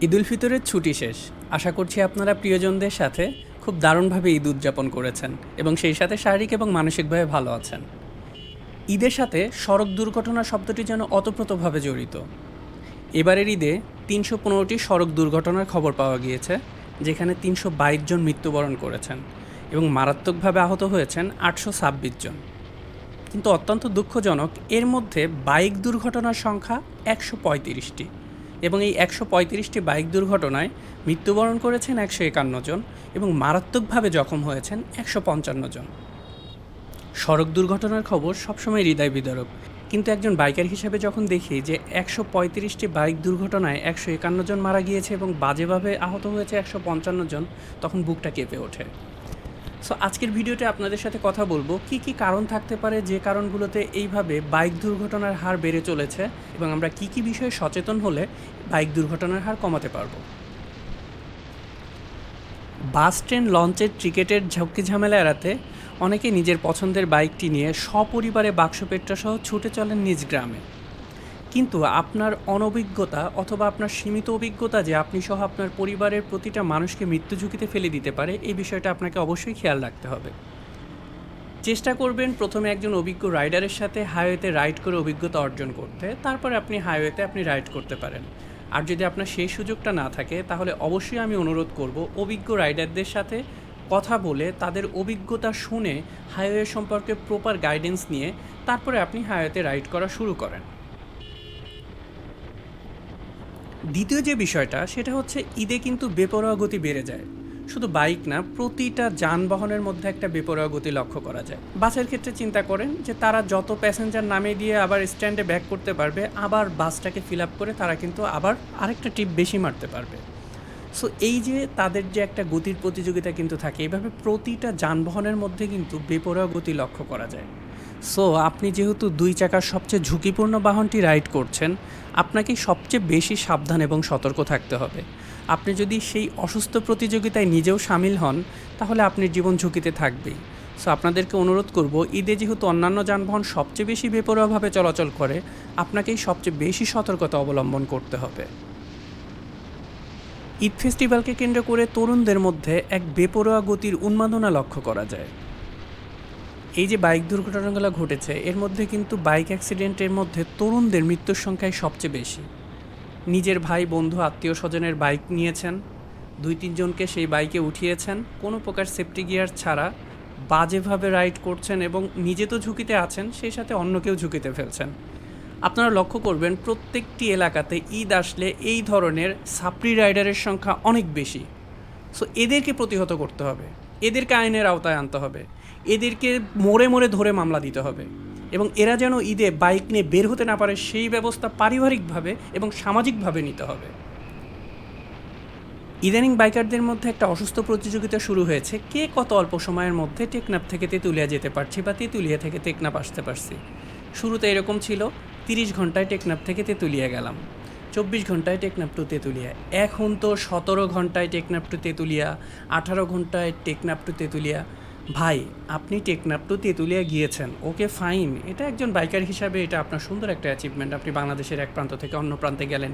ঈদ উল ফিতরের ছুটি শেষ। আশা করছি আপনারা প্রিয়জনদের সাথে খুব দারুণভাবে ঈদ উদযাপন করেছেন এবং সেই সাথে শারীরিক এবং মানসিকভাবে ভালো আছেন। ঈদের সাথে সড়ক দুর্ঘটনা শব্দটি যেন ওতপ্রোতভাবে জড়িত। এবারের ঈদে ৩১৫টি সড়ক দুর্ঘটনার খবর পাওয়া গিয়েছে, যেখানে ৩২২ জন মৃত্যুবরণ করেছেন এবং মারাত্মকভাবে আহত হয়েছেন ৮২৬ জন। কিন্তু অত্যন্ত দুঃখজনক, এর মধ্যে বাইক দুর্ঘটনার সংখ্যা ১৩৫টি এবং এই ১৩৫টি বাইক দুর্ঘটনায় মৃত্যুবরণ করেছেন ১৫১ জন এবং মারাত্মকভাবে জখম হয়েছেন ১৫৫ জন। সড়ক দুর্ঘটনার খবর সবসময় হৃদয় বিদারক, কিন্তু একজন বাইকার হিসেবে যখন দেখি যে ১৩৫টি বাইক দুর্ঘটনায় ১৫১ জন মারা গিয়েছে এবং বাজেভাবে আহত হয়েছে ১৫৫ জন, তখন বুকটা কেঁপে ওঠে। সো আজকের ভিডিওতে আপনাদের সাথে কথা বলবো কি কি কারণ থাকতে পারে যে কারণগুলোতে এইভাবে বাইক দুর্ঘটনার হার বেড়ে চলেছে এবং আমরা কি কি বিষয়ে সচেতন হলে বাইক দুর্ঘটনার হার কমাতে পারবো। বাস, ট্রেন, লঞ্চের টিকেটের ঝক্কি ঝামেলা এড়াতে অনেকে নিজের পছন্দের বাইকটি নিয়ে সপরিবারে বাক্সপেট্রা সহ ছুটে চলেন নিজ গ্রামে। কিন্তু আপনার অনভিজ্ঞতা অথবা আপনার সীমিত অভিজ্ঞতা যে আপনি সহ আপনার পরিবারের প্রতিটা মানুষকে মৃত্যু ঝুঁকিতে ফেলে দিতে পারে, এই বিষয়টা আপনাকে অবশ্যই খেয়াল রাখতে হবে। চেষ্টা করবেন প্রথমে একজন অভিজ্ঞ রাইডারের সাথে হাইওয়েতে রাইড করে অভিজ্ঞতা অর্জন করতে, তারপরে আপনি হাইওয়েতে রাইড করতে পারেন। আর যদি আপনার সেই সুযোগটা না থাকে, তাহলে অবশ্যই আমি অনুরোধ করব অভিজ্ঞ রাইডারদের সাথে কথা বলে তাদের অভিজ্ঞতা শুনে হাইওয়ে সম্পর্কে প্রপার গাইডেন্স নিয়ে তারপরে আপনি হাইওয়েতে রাইড করা শুরু করেন। দ্বিতীয় যে বিষয়টা, সেটা হচ্ছে ঈদে কিন্তু বেপরোয়া গতি বেড়ে যায়। শুধু বাইক না, প্রতিটা যানবাহনের মধ্যে একটা বেপরোয়া গতি লক্ষ্য করা যায়। বাসের ক্ষেত্রে চিন্তা করেন যে তারা যত প্যাসেঞ্জার নামিয়ে দিয়ে আবার স্ট্যান্ডে ব্যাক করতে পারবে, আবার বাসটাকে ফিল আপ করে তারা কিন্তু আবার আরেকটা ট্রিপ বেশি মারতে পারবে। সো এই যে তাদের যে একটা গতির প্রতিযোগিতা কিন্তু থাকে, এইভাবে প্রতিটা যানবাহনের মধ্যে কিন্তু বেপরোয়া গতি লক্ষ্য করা যায়। সো আপনি যেহেতু ২ চাকার সবচেয়ে ঝুঁকিপূর্ণ বাহনটি রাইড করছেন, আপনাকে সবচেয়ে বেশি সাবধান এবং সতর্ক থাকতে হবে। আপনি যদি সেই অসুস্থ প্রতিযোগিতায় নিজেও সামিল হন, তাহলে আপনার জীবন ঝুঁকিতে থাকবেই। সো আপনাদেরকে অনুরোধ করব, ঈদে যেহেতু অন্যান্য যানবাহন সবচেয়ে বেশি বেপরোয়াভাবে চলাচল করে, আপনাকেই সবচেয়ে বেশি সতর্কতা অবলম্বন করতে হবে। ঈদ ফেস্টিভ্যালকে কেন্দ্র করে তরুণদের মধ্যে এক বেপরোয়া গতির উন্মাদনা লক্ষ্য করা যায়। এই যে বাইক দুর্ঘটনাগুলো ঘটেছে, এর মধ্যে কিন্তু বাইক অ্যাক্সিডেন্টের মধ্যে তরুণদের মৃত্যুর সংখ্যাই সবচেয়ে বেশি। নিজের ভাই, বন্ধু, আত্মীয় স্বজনের বাইক নিয়েছেন, ২-৩ জনকে সেই বাইকে উঠিয়েছেন, কোনো প্রকার সেফটি গিয়ার ছাড়া বাজেভাবে রাইড করছেন এবং নিজে তো ঝুঁকিতে আছেন, সেই সাথে অন্যকেও ঝুঁকিতে ফেলছেন। আপনারা লক্ষ্য করবেন প্রত্যেকটি এলাকাতে ঈদ আসলে এই ধরনের সাপ্রি রাইডারের সংখ্যা অনেক বেশি। সো এদেরকে প্রতিহত করতে হবে, এদেরকে আইনের আওতায় আনতে হবে, এদেরকে মোড়ে মোড়ে ধরে মামলা দিতে হবে এবং এরা যেন ঈদে বাইক নিয়ে বের হতে না পারে সেই ব্যবস্থা পারিবারিকভাবে এবং সামাজিকভাবে নিতে হবে। ইদানিং বাইকারদের মধ্যে একটা অসুস্থ প্রতিযোগিতা শুরু হয়েছে, কে কত অল্প সময়ের মধ্যে টেকনাফ থেকে তেঁতুলিয়া যেতে পারছি বা তেঁতুলিয়া থেকে টেকনাফ আসতে পারছি। শুরুতে এরকম ছিল, 30 ঘন্টায় টেকনাফ থেকে তেঁতুলিয়া গেলাম, 24 ঘন্টায় টেকনাফ টু তেঁতুলিয়া। এখন তো 17 ঘন্টায় টেকনাফ টু তেঁতুলিয়া, 18 ঘন্টায় টেকনাফ টু তেঁতুলিয়া। ভাই, আপনি টেকনাফ টু তেঁতুলিয়া গিয়েছেন, ওকে ফাইন, এটা একজন বাইকার হিসাবে এটা আপনার সুন্দর একটা অ্যাচিভমেন্ট, আপনি বাংলাদেশের এক প্রান্ত থেকে অন্য প্রান্তে গেলেন।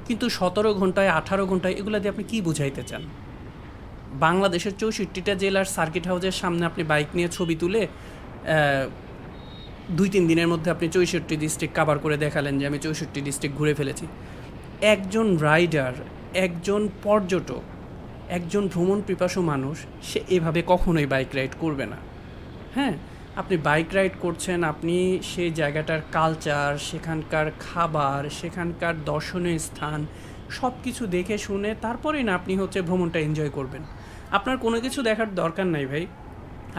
কিন্তু 17 ঘন্টায়, 18 ঘন্টায় এগুলো দিয়ে আপনি কী বুঝাইতে চান? বাংলাদেশের 64টা জেলার সার্কিট হাউসের সামনে আপনি বাইক নিয়ে ছবি তুলে 2-3 দিনের মধ্যে আপনি 64 ডিস্ট্রিক্ট কাভার করে দেখালেন যে আমি 64 ডিস্ট্রিক্ট ঘুরে ফেলেছি। একজন রাইডার, একজন পর্যটক, একজন ভ্রমণ পিপাসু মানুষ, সে এভাবে কখনোই বাইক রাইড করবে না। হ্যাঁ, আপনি বাইক রাইড করছেন, আপনি সেই জায়গাটার কালচার, সেখানকার খাবার, সেখানকার দর্শনীয় স্থান সব কিছু দেখে শুনে তারপরেই না আপনি ভ্রমণটা এনজয় করবেন। আপনার কোনো কিছু দেখার দরকার নাই ভাই,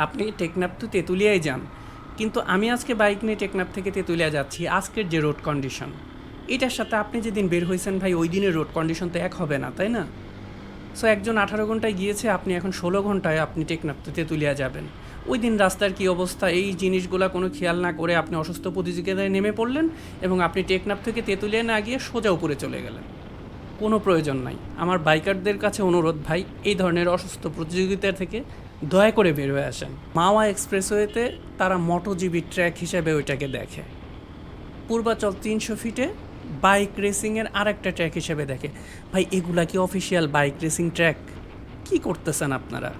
আপনি টেকনাফ টু তেঁতুলিয়ায় যান। কিন্তু আমি আজকে বাইক নিয়ে টেকনাফ থেকে তেঁতুলিয়া যাচ্ছি, আজকের যে রোড কন্ডিশন, এটার সাথে আপনি যেদিন বের হয়েছেন ভাই, ওই দিনের রোড কন্ডিশন তো এক হবে না, তাই না? সো একজন 18 ঘন্টায় গিয়েছে, আপনি এখন 16 ঘন্টায় আপনি টেকনাফ টু তেঁতুলিয়া যাবেন। ওই দিন রাস্তার কী অবস্থা, এই জিনিসগুলো কোনো খেয়াল না করে আপনি অসুস্থ প্রতিযোগিতায় নেমে পড়লেন এবং আপনি টেকনাফ থেকে তেঁতুলিয়া না গিয়ে সোজা উপরে চলে গেলেন। কোনো প্রয়োজন নাই। আমার বাইকারদের কাছে অনুরোধ, ভাই, এই ধরনের অসুস্থ প্রতিযোগিতা থেকে দয়া করে বের হয়ে আসেন। মাওয়া এক্সপ্রেসওয়েতে তারা মোটোজিবি ট্র্যাক হিসেবে ওইটাকে দেখে। পূর্বাচল 300 ফিটে বাইক রেসিংয়ের আরেকটা ট্র্যাক হিসেবে দেখে। ভাই এগুলা কি অফিসিয়াল বাইক রেসিং ট্র্যাক? কি করতেছেন আপনারা?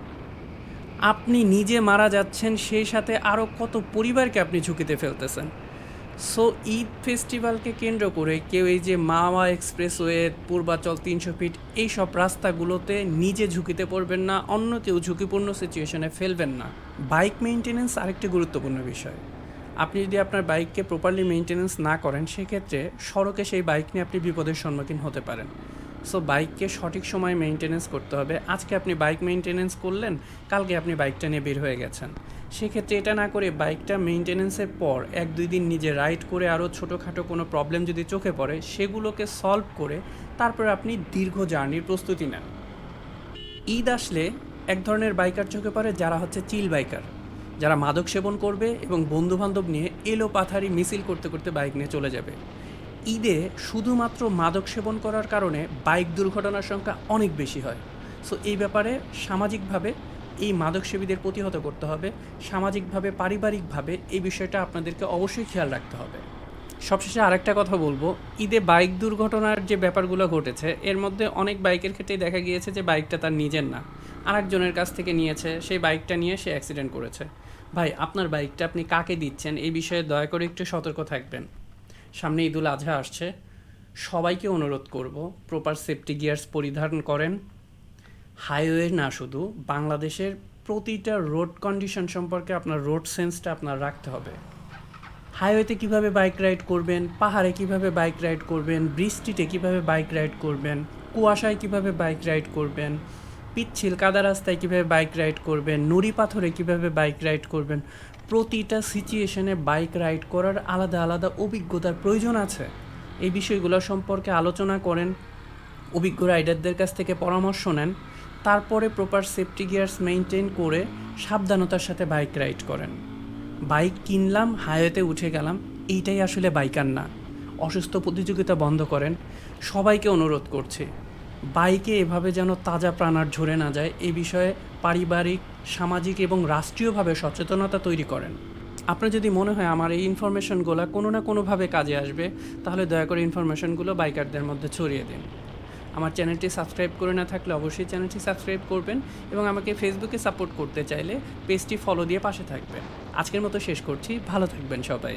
আপনি নিজে মারা যাচ্ছেন, সেই সাথে আরও কত পরিবারকে আপনি ঝুঁকিতে ফেলতেছেন। সো ঈদ ফেস্টিভ্যালকে কেন্দ্র করে কেউ এই যে মাওয়া এক্সপ্রেসওয়ে, পূর্বাচল ৩০০ ফিট এইসব রাস্তাগুলোতে নিজে ঝুঁকিতে পড়বেন না, অন্য কেউ ঝুঁকিপূর্ণ সিচুয়েশনে ফেলবেন না। বাইক মেইনটেনেন্স আরেকটি গুরুত্বপূর্ণ বিষয়। আপনি যদি আপনার বাইককে প্রপারলি মেইনটেনেন্স না করেন, সেক্ষেত্রে সড়কে সেই বাইক নিয়ে আপনি বিপদের সম্মুখীন হতে পারেন। সো বাইককে সঠিক সময়ে মেইনটেনেন্স করতে হবে। আজকে আপনি বাইক মেইনটেনেন্স করলেন, কালকে আপনি বাইকটা নিয়ে বের হয়ে গেছেন। সেক্ষেত্রে এটা না করে বাইকটা মেইনটেনেন্সের পর ১-২ দিন নিজে রাইড করে আরও ছোটোখাটো কোনো প্রবলেম যদি চোখে পড়ে, সেগুলোকে সলভ করে তারপরে আপনি দীর্ঘ জার্নির প্রস্তুতি নেন। ঈদ আসলে এক ধরনের বাইকার চোখে পড়ে যারা হচ্ছে চিল বাইকার, যারা মাদক সেবন করবে এবং বন্ধুবান্ধব নিয়ে এলোপাথারি মিছিল করতে করতে বাইক নিয়ে চলে যাবে। ঈদে শুধুমাত্র মাদক সেবন করার কারণে বাইক দুর্ঘটনার সংখ্যা অনেক বেশি হয়। সো এই ব্যাপারে সামাজিকভাবে এই মাদক সেবীদের প্রতিহত করতে হবে। সামাজিকভাবে, পারিবারিকভাবে এই বিষয়টা আপনাদেরকে অবশ্যই খেয়াল রাখতে হবে। সবশেষে আরেকটা কথা বলবো, ঈদে বাইক দুর্ঘটনার যে ব্যাপারগুলো ঘটেছে, এর মধ্যে অনেক বাইকের ক্ষেত্রেই দেখা গিয়েছে যে বাইকটা তার নিজের না, আরেকজনের কাছ থেকে নিয়েছে, সেই বাইকটা নিয়ে সে অ্যাক্সিডেন্ট করেছে। ভাই আপনার বাইকটা আপনি কাকে দিচ্ছেন, এই বিষয়ে দয়া করে একটু সতর্ক থাকবেন। সামনে ঈদুল আজহা আসছে, সবাইকে অনুরোধ করব প্রপার সেফটি গিয়ার্স পরিধান করেন। হাইওয়ে না শুধু, বাংলাদেশের প্রতিটা রোড কন্ডিশন সম্পর্কে আপনার রোড সেন্সটা আপনার রাখতে হবে। হাইওয়েতে কিভাবে বাইক রাইড করবেন, পাহাড়ে কিভাবে বাইক রাইড করবেন, বৃষ্টিতে কিভাবে বাইক রাইড করবেন, কুয়াশায় কিভাবে বাইক রাইড করবেন, পিচ্ছিল কাদা রাস্তায় কিভাবে বাইক রাইড করবেন, নুড়ি পাথরে কিভাবে বাইক রাইড করবেন, প্রতিটা সিচুয়েশনে বাইক রাইড করার আলাদা আলাদা অভিজ্ঞতার প্রয়োজন আছে। এই বিষয়গুলো সম্পর্কে আলোচনা করেন, অভিজ্ঞ রাইডারদের কাছ থেকে পরামর্শ নেন, তারপরে প্রপার সেফটি গিয়ার্স মেনটেন করে সাবধানতার সাথে বাইক রাইড করেন। বাইক কিনলাম, হাইওয়েতে উঠে গেলাম, এইটাই আসলে বাইকার না। অসুস্থ প্রতিযোগিতা বন্ধ করেন। সবাইকে অনুরোধ করছি, বাইকে এভাবে যেন তাজা প্রাণ আর ঝরে না যায়, এই বিষয়ে পারিবারিক, সামাজিক এবং রাষ্ট্রীয়ভাবে সচেতনতা তৈরি করেন। আপনার যদি মনে হয় আমার এই ইনফরমেশনগুলো কোনো না কোনোভাবে কাজে আসবে, তাহলে দয়া করে ইনফরমেশনগুলো বাইকারদের মধ্যে ছড়িয়ে দিন। আমার চ্যানেলটি সাবস্ক্রাইব করে না থাকলে অবশ্যই চ্যানেলটি সাবস্ক্রাইব করবেন, এবং আমাকে ফেসবুকে সাপোর্ট করতে চাইলে পেজটি ফলো দিয়ে পাশে থাকবেন। আজকের মতো শেষ করছি, ভালো থাকবেন সবাই।